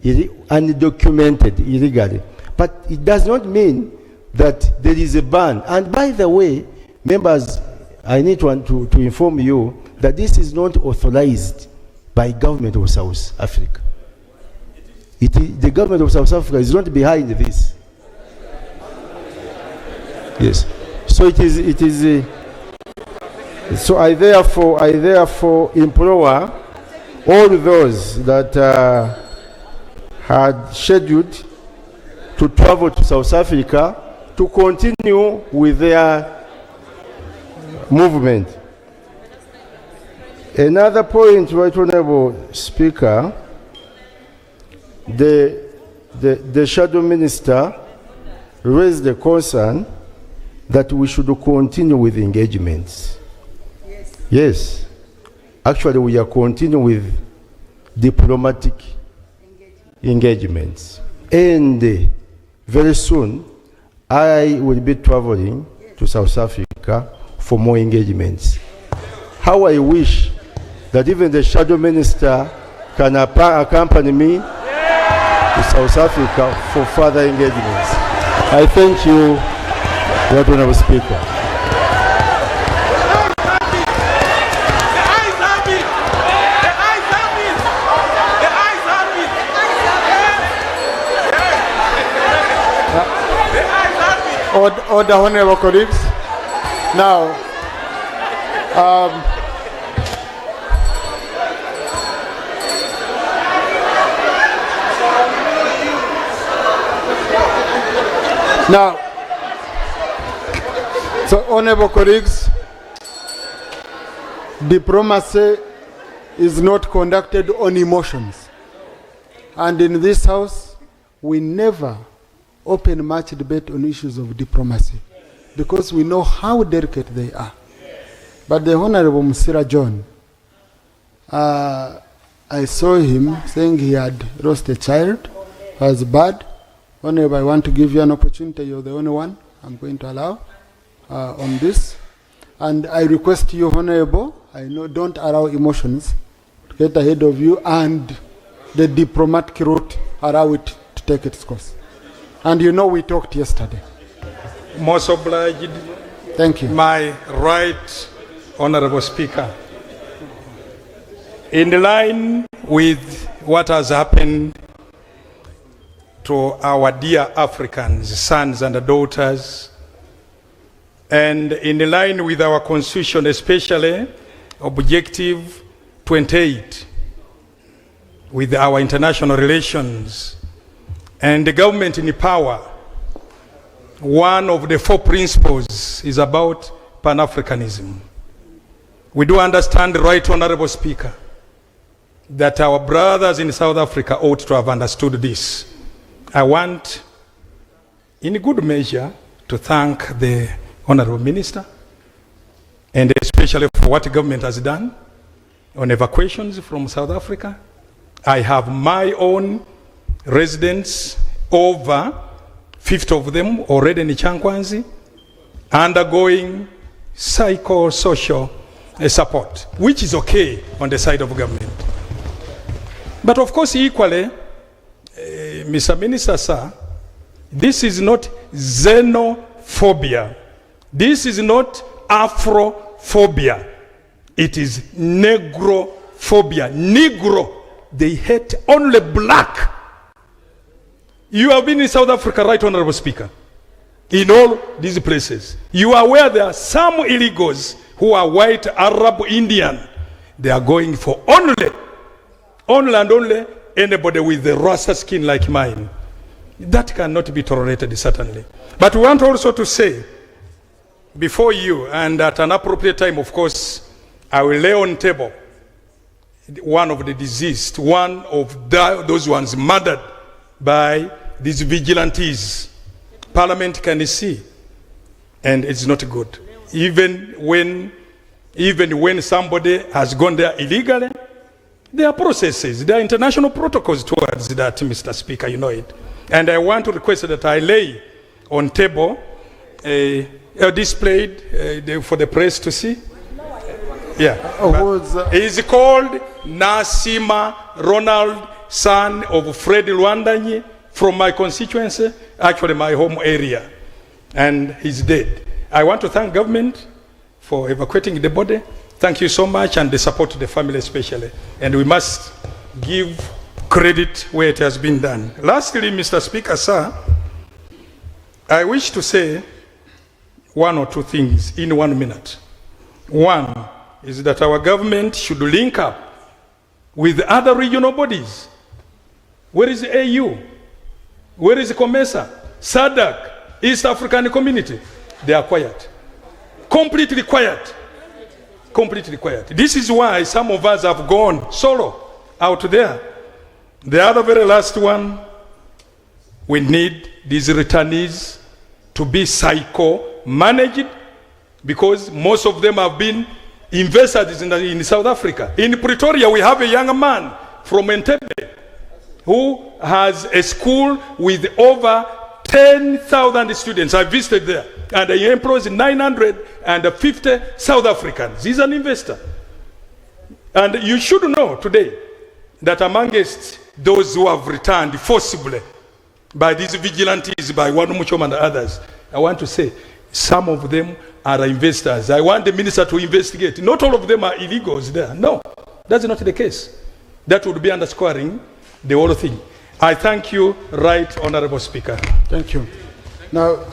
undocumented illegally. But it does not mean that there is a ban. And by the way, members, I need to inform you that this is not authorized by government of South Africa. The government of South Africa is not behind this. Yes. So so I therefore implore all those that had scheduled to travel to South Africa to continue with their movement. Another point, Right Honorable Speaker, the Shadow Minister raised the concern that we should continue with engagements. Yes. Actually, we are continuing with diplomatic engagements. And very soon, I will be traveling to South Africa for more engagements. How I wish that even the Shadow Minister can accompany me to South Africa for further engagements. I thank you, Right Honorable Speaker. Order, honorable colleagues. Now, so honorable colleagues, diplomacy is not conducted on emotions. And in this house, we never open much debate on issues of diplomacy because we know how delicate they are. But the Honorable Musira John, I saw him saying he had lost a child, was bad. Honorable, I want to give you an opportunity. You're the only one I'm going to allow on this. And I request you, Honorable, I know, don't allow emotions to get ahead of you, and the diplomatic route, allow it to take its course. And you know we talked yesterday. Most obliged. Thank you. My right honorable Speaker. In line with what has happened to our dear Africans, sons and daughters, and in line with our constitution, especially Objective 28, with our international relations, and the government in power, one of the 4 principles is about Pan-Africanism. We do understand, Right Honorable Speaker, that our brothers in South Africa ought to have understood this. I want, in good measure, to thank the Honorable Minister, and especially for what the government has done on evacuations from South Africa. I have my own residents, over 50 of them already in Kyankwanzi, undergoing psychosocial support, which is okay on the side of government. But of course, equally, Mr. Minister, sir, this is not xenophobia. This is not Afrophobia. It is Negrophobia. Negro, they hate only black. You have been in South Africa, Right Honorable Speaker, in all these places. You are aware there are some illegals who are white, Arab, Indian. They are going for only and only anybody with the Rasta skin like mine. That cannot be tolerated, certainly. But we want also to say, before you, and at an appropriate time, of course, I will lay on table one of the deceased, one of those ones murdered by these vigilantes. Parliament can see, and it's not good. Even when somebody has gone there illegally, there are processes, there are international protocols towards that, Mr. Speaker, you know it. And I want to request that I lay on table displayed for the press to see. Yeah. He's called Nasima Ronald son of Fred Lwandanyi from my constituency, actually my home area, and he's dead. I want to thank government for evacuating the body. Thank you so much, and the support to the family especially. And we must give credit where it has been done. Lastly, Mr. Speaker, sir, I wish to say one or two things in 1 minute. One is that our government should link up with other regional bodies. Where is the AU? Where is the COMESA? SADC, East African Community? They are quiet. Completely quiet. Completely quiet. This is why some of us have gone solo out there. The other very last one, we need these returnees to be psycho-managed, because most of them have been investors in South Africa. In Pretoria, we have a young man from Entebbe who has a school with over 10,000 students. I visited there, and he employs 950 South Africans. He's an investor. And you should know today that amongst those who have returned forcibly by these vigilantes, by Wanu Muchoma and others, I want to say some of them are investors. I want the minister to investigate. Not all of them are illegals there. No, that's not the case. That would be underscoring the whole thing. I thank you, Right Honorable Speaker. Thank you. Now,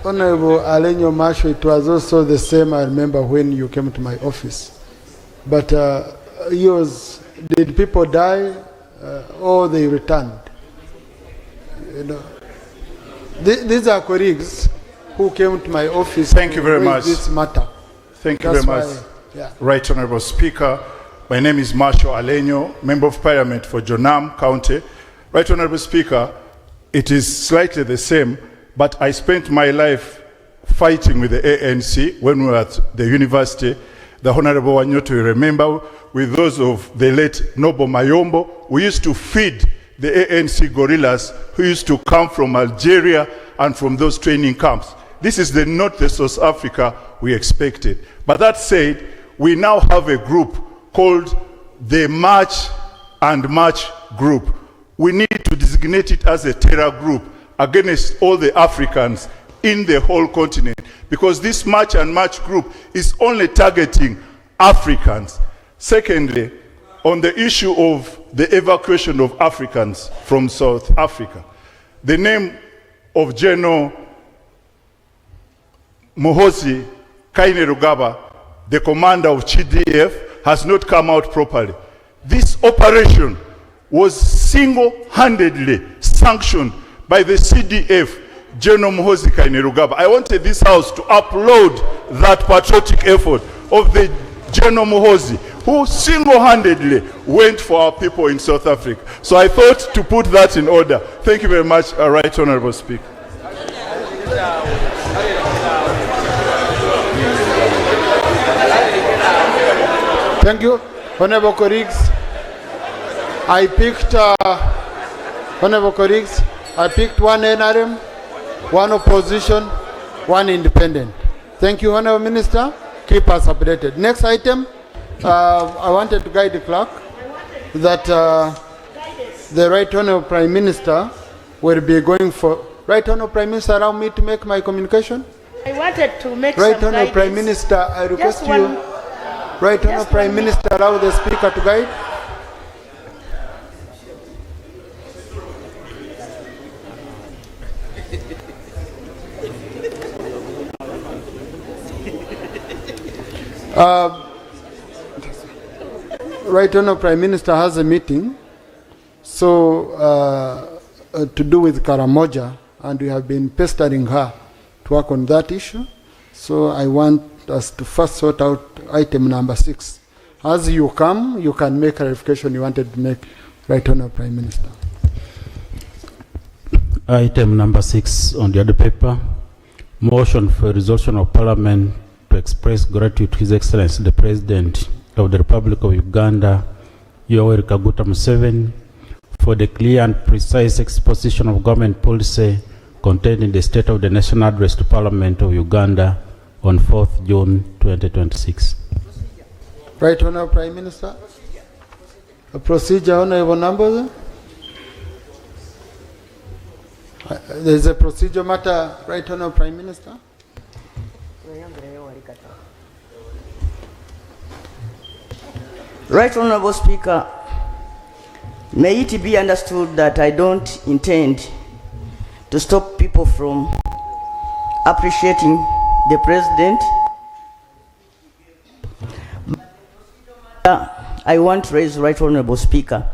Honorable Alenyo Masho, it was also the same, I remember, when you came to my office. But did people die or they returned? You know, these are colleagues who came to my office. Thank you very much. This matter. Thank you very much, Right Honorable Speaker. My name is Marshall Alenyo, Member of Parliament for Jonam County. Right Honorable Speaker, it is slightly the same, but I spent my life fighting with the ANC when we were at the university. The Honorable Wanyoto, you remember, with those of the late Noble Mayombo, we used to feed the ANC guerrillas who used to come from Algeria and from those training camps. This is not the South Africa we expected. But that said, we now have a group called the March and March Group. We need to designate it as a terror group against all the Africans in the whole continent, because this March and March Group is only targeting Africans. Secondly, on the issue of the evacuation of Africans from South Africa, the name of General Muhoozi Kainerugaba, the commander of GDF, has not come out properly. This operation was single-handedly sanctioned by the CDF, General Muhoozi Kainerugaba. I wanted this house to upload that patriotic effort of the General Muhoozi, who single-handedly went for our people in South Africa. So I thought to put that in order. Thank you very much, Right Honorable Speaker. Thank you, Honorable colleagues. I picked one NRM, one opposition, one independent. Thank you, Honorable Minister. Keep us updated. Next item, I wanted to guide the clerk that the Right Honorable Prime Minister will be going for. Right Honorable Prime Minister, allow me to make my communication. I wanted to make Right some Honorable Prime guidance. Minister, I request you. Right Honorable Prime Minister, allow the Speaker to guide. Right Honorable Prime Minister has a meeting, so to do with Karamoja, and we have been pestering her to work on that issue. So I want us to first sort out item number 6. As you come, you can make clarification you wanted to make, Right Honorable Prime Minister. Item number 6 on the other paper, motion for resolution of Parliament to express gratitude to His Excellency the President of the Republic of Uganda, Yoweri Kaguta Museveni, for the clear and precise exposition of government policy contained in the State of the Nation Address to Parliament of Uganda on 4th June 2026. Right Honorable Prime Minister. A procedure, Honorable Number. There's a procedure matter, right, Honorable Prime Minister? Right, Honorable Speaker, may it be understood that I don't intend to stop people from appreciating the President. I want to raise, Right Honorable Speaker.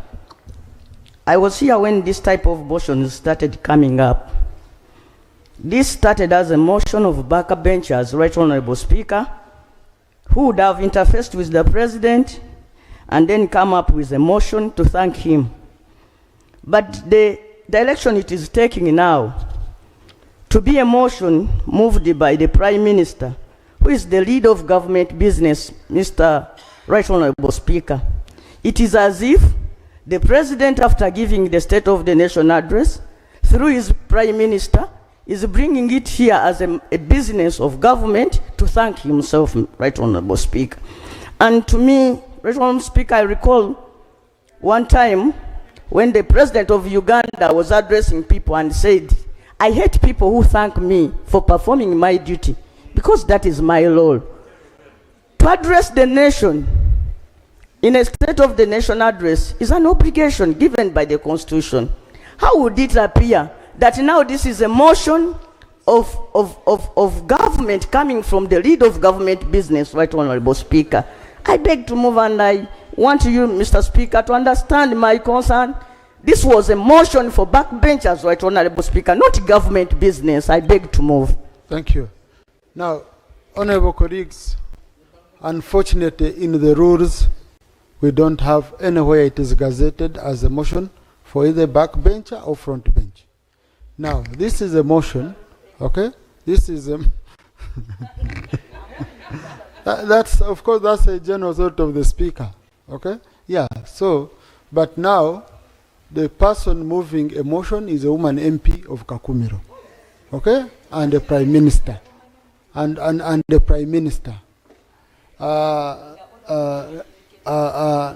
I was here when this type of motions started coming up. This started as a motion of backbenchers, Right Honorable Speaker, who would have interfaced with the President and then come up with a motion to thank him. But the direction it is taking now to be a motion moved by the Prime Minister, who is the lead of government business, Mr. Right Honorable Speaker. It is as if the President, after giving the State of the Nation address, through his Prime Minister, is bringing it here as a business of government to thank himself, Right Honorable Speaker. And to me, Right Honorable Speaker, I recall one time when the President of Uganda was addressing people and said, I hate people who thank me for performing my duty, because that is my role. To address the nation in a State of the Nation address is an obligation given by the Constitution. How would it appear that now this is a motion of government coming from the lead of government business, Right Honorable Speaker? I beg to move, and I want you, Mr. Speaker, to understand my concern. This was a motion for backbenchers, Right Honorable Speaker, not government business. I beg to move. Thank you. Now, Honorable colleagues, unfortunately in the rules, we don't have anywhere it is gazetted as a motion for either backbencher or front bench. Now, this is a motion, okay? This is a... that's, of course, that's a general thought of the Speaker, okay? Yeah, so, but now, the person moving a motion is a woman MP of Kakumiro, okay? And the Prime Minister, and the Prime Minister.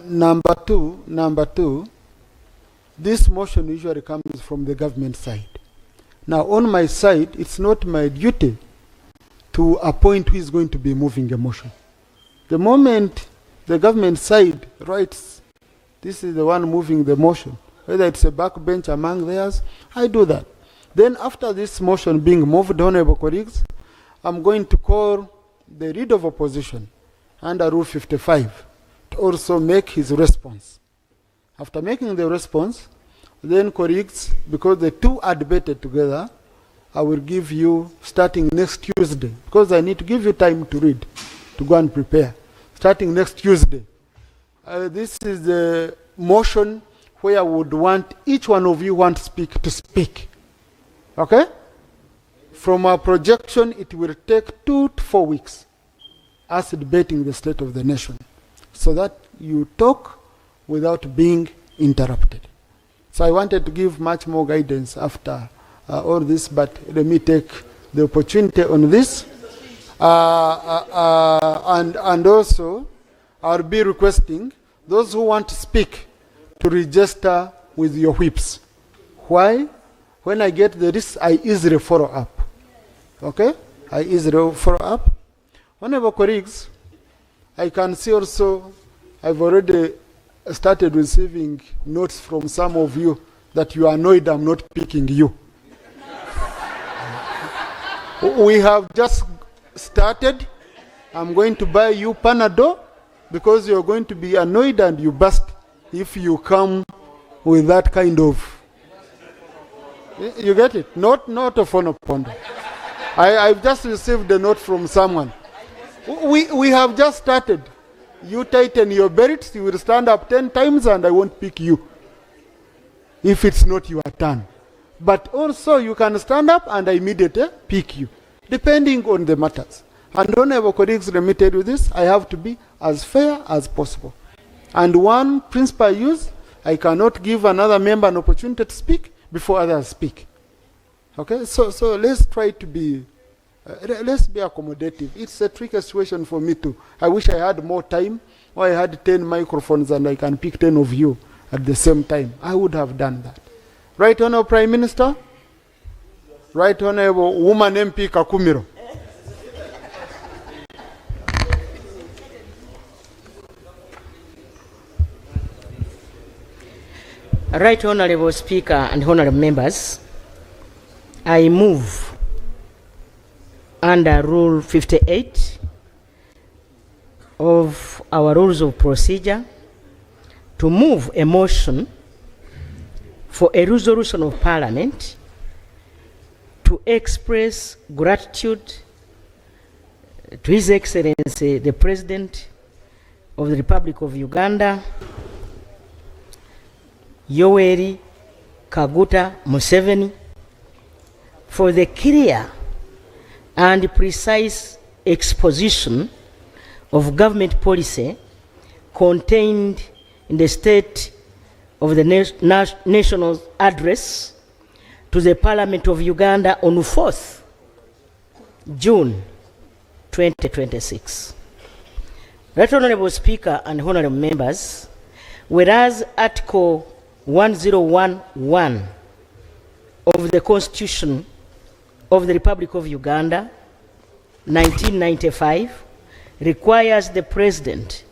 Number two, this motion usually comes from the government side. Now, on my side, it's not my duty to appoint who is going to be moving a motion. The moment the government side writes, this is the one moving the motion, whether it's a backbench among theirs, I do that. Then after this motion being moved, honorable colleagues, I'm going to call the leader of opposition under Rule 55 to also make his response. After making the response, then colleagues, because the two are debated together, I will give you starting next Tuesday, because I need to give you time to read, to go and prepare. Starting next Tuesday. This is the motion where I would want each one of you who want to speak. Okay? From our projection, it will take 2 to 4 weeks as debating the state of the nation, so that you talk without being interrupted. So I wanted to give much more guidance after all this, but let me take the opportunity on this. And also, I'll be requesting those who want to speak to register with your whips. Why? When I get the list, I easily follow up. Okay? I easily follow up. Honorable colleagues, I can see also, I've already started receiving notes from some of you that you are annoyed I'm not picking you. We have just started. I'm going to buy you Panadol because you're going to be annoyed and you burst if you come with that kind of... You get it? Not a phone ponder. I've just received a note from someone. We have just started. You tighten your belts, you will stand up 10 times and I won't pick you if it's not your turn. But also you can stand up and I immediately pick you, depending on the matters. And honorable colleagues, let me tell you this, I have to be as fair as possible. And one principle I use, I cannot give another member an opportunity to speak before others speak. Okay, so let's try to be, let's be accommodative. It's a tricky situation for me too. I wish I had more time or I had 10 microphones and I can pick 10 of you at the same time, I would have done that. Right Honourable Prime Minister? Right Honourable Woman MP Kakumiro? Right Honourable Speaker and Honourable Members, I move under Rule 58 of our Rules of Procedure to move a motion for a resolution of Parliament to express gratitude to His Excellency the President of the Republic of Uganda, Yoweri Kaguta Museveni, for the clear and precise exposition of government policy contained in the State of the National Address to the Parliament of Uganda on 4th June 2026. Right Honourable Speaker and Honourable Members, whereas Article 1011 of the Constitution of the Republic of Uganda, 1995, requires the President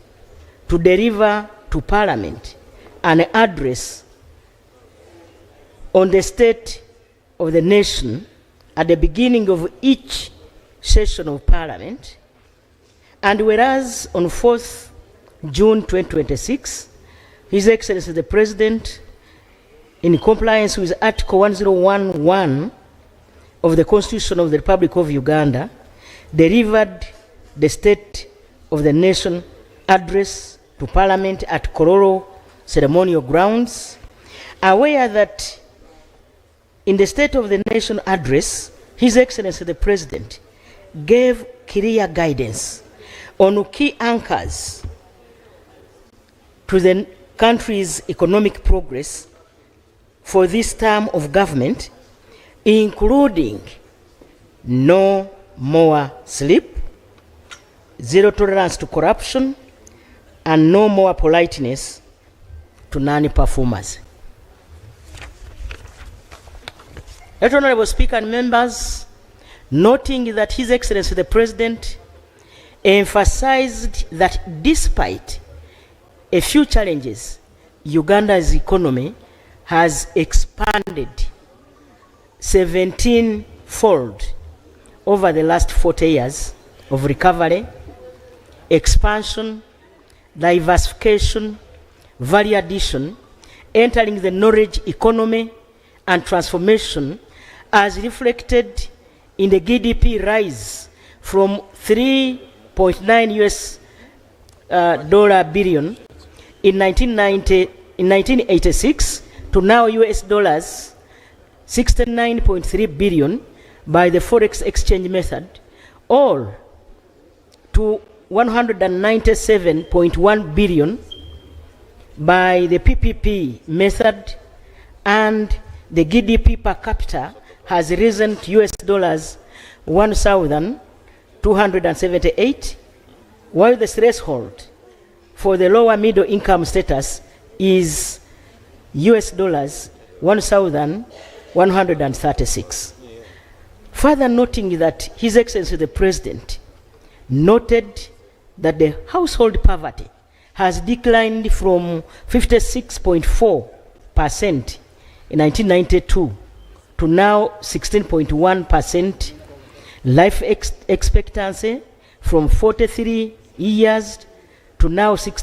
to deliver to Parliament an address on the state of the nation at the beginning of each session of Parliament, and whereas on 4th June 2026, His Excellency the President, in compliance with Article 1011 of the Constitution of the Republic of Uganda, delivered the State of the Nation address to Parliament at Kororo ceremonial grounds, aware that in the State of the Nation address, His Excellency the President gave clear guidance on key anchors to the country's economic progress for this term of government, including no more sleep, zero tolerance to corruption, and no more politeness to non-performers. Right Honourable Speaker and members, noting that His Excellency the President emphasized that despite a few challenges, Uganda's economy has expanded 17-fold over the last 40 years of recovery, expansion, diversification, value addition, entering the knowledge economy, and transformation, as reflected in the GDP rise from $3.9 billion in 1986 to now US dollars 69.3 billion by the forex exchange method, or to 197.1 billion by the PPP method, and the GDP per capita has risen to US dollars 1,278, while the threshold for the lower middle income status is US dollars 1,136. Further noting that His Excellency the President noted that the household poverty has declined from 56.4% in 1992 to now 16.1%, life expectancy from 43 years to now 60